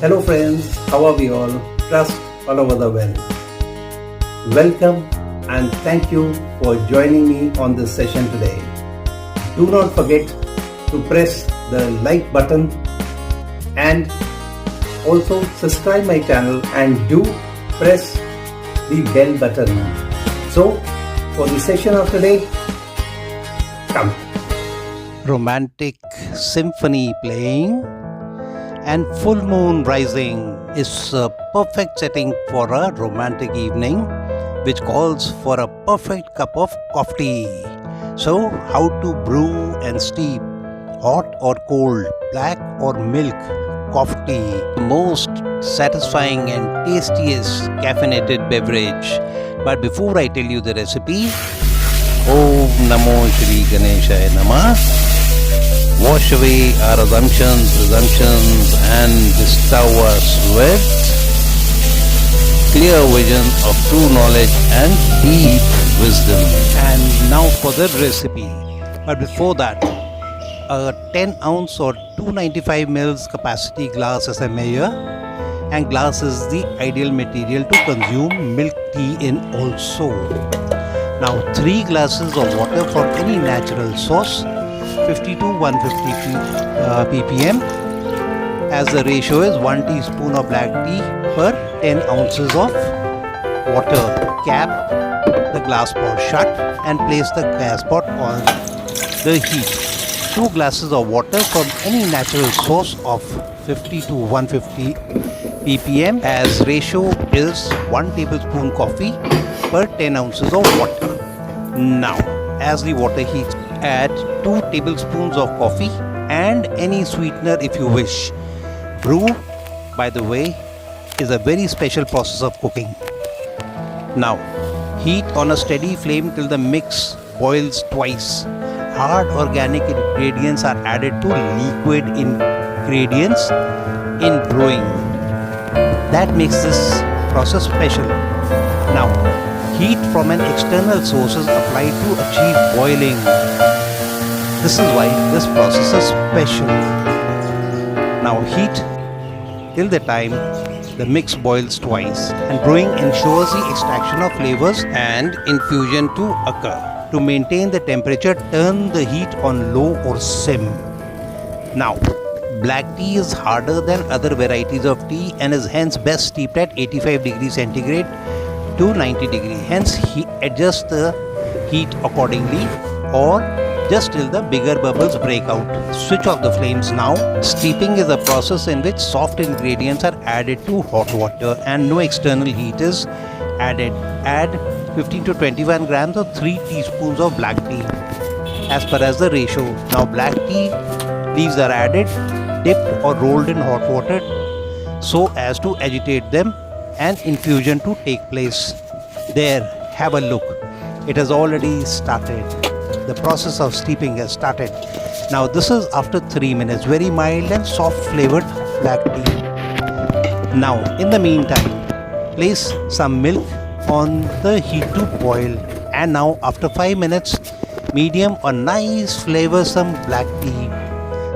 Hello friends, how are we all? Trust all over the world. Welcome and thank you for joining me on this session today. Do not forget to press the like button and also subscribe my channel and do press the bell button. So for the session of today, come. Romantic symphony playing and full moon rising is a perfect setting for a romantic evening which calls for a perfect cup of coffee. So how to brew and steep hot or cold, black or milk coffee, the most satisfying and tastiest caffeinated beverage. But before I tell you the recipe, Om Namo Shri Ganeshaya Namah. Wash away our assumptions, presumptions and bestow us with clear vision of true knowledge and deep wisdom. And now for the recipe. But before that, a 10 ounce or 295 ml capacity glass is a measure, and glass is the ideal material to consume milk tea in also. Now 3 glasses of water for any natural source, 50 to 150 ppm, as the ratio is 1 teaspoon of black tea per 10 ounces of water. Cap the glass pot shut and place the gas pot on the heat. 2 glasses of water from any natural source of 50 to 150 ppm, as ratio is 1 tablespoon coffee per 10 ounces of water. Now as the water heats, add 2 tablespoons of coffee and any sweetener if you wish. Brew, by the way, is a very special process of cooking. Now, heat on a steady flame till the mix boils twice. Hard organic ingredients are added to liquid ingredients in brewing. That makes this process special. Now, heat from an external source is applied to achieve boiling. This is why this process is special. Now heat till the time the mix boils twice, and brewing ensures the extraction of flavors and infusion to occur. To maintain the temperature, turn the heat on low or sim. Now, black tea is harder than other varieties of tea and is hence best steeped at 85 degrees centigrade to 90 degrees. Hence, adjust the heat accordingly or just till the bigger bubbles break out. Switch off the flames now. Steeping is a process in which soft ingredients are added to hot water and no external heat is added. Add 15 to 21 grams or 3 teaspoons of black tea as per as the ratio. Now black tea leaves are added, dipped or rolled in hot water so as to agitate them and infusion to take place. There, have a look. It has already started. The process of steeping has started. Now this is after 3 minutes. Very mild and soft flavored black tea. Now in the meantime, place some milk on the heat to boil. And now after 5 minutes, medium or nice flavorsome black tea.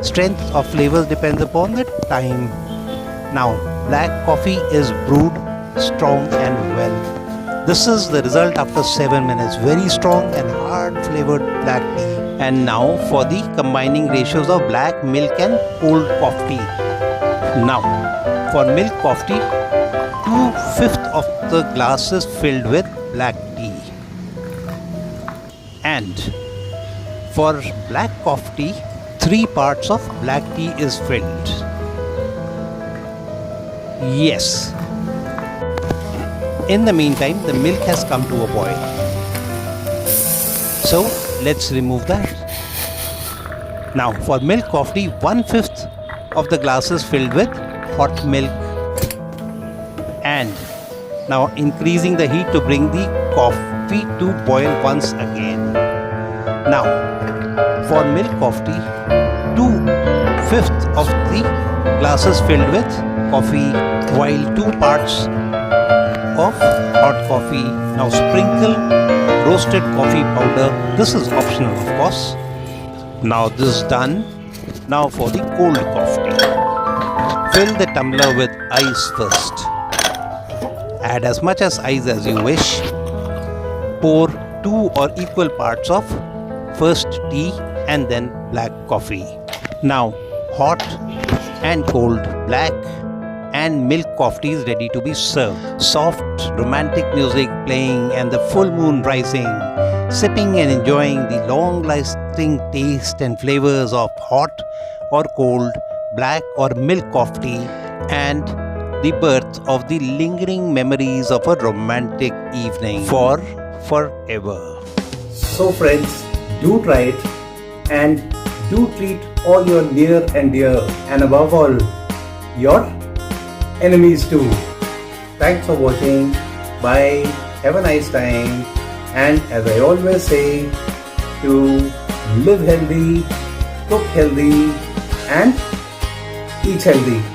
Strength of flavors depends upon the time. Now black coffee is brewed strong and well. This is the result after 7 minutes. Very strong and hard flavored black tea. And now for the combining ratios of black, milk and cold coffee. Now for milk coffee, 2/5 of the glass is filled with black tea. And for black coffee, 3 parts of black tea is filled. Yes. In the meantime, the milk has come to a boil. So let's remove that. Now for milk coffee, 1/5 of the glass is filled with hot milk. And now increasing the heat to bring the coffee to boil once again. Now for milk coffee, 2/5 of the glass is filled with coffee, while 2 parts of hot coffee. Now sprinkle roasted coffee powder. This is optional, of course. Now this is done. Now for the cold coffee. Fill the tumbler with ice first. Add as much as ice as you wish. Pour 2 or equal parts of first tea and then black coffee. Now hot and cold black and milk coffee is ready to be served. Soft romantic music playing and the full moon rising, sipping and enjoying the long lasting taste and flavors of hot or cold black or milk coffee, and the birth of the lingering memories of a romantic evening for forever. So friends, do try it and do treat all your near and dear, and above all, your enemies too. Thanks for watching. Bye. Have a nice time. And as I always say, to live healthy, cook healthy, and eat healthy.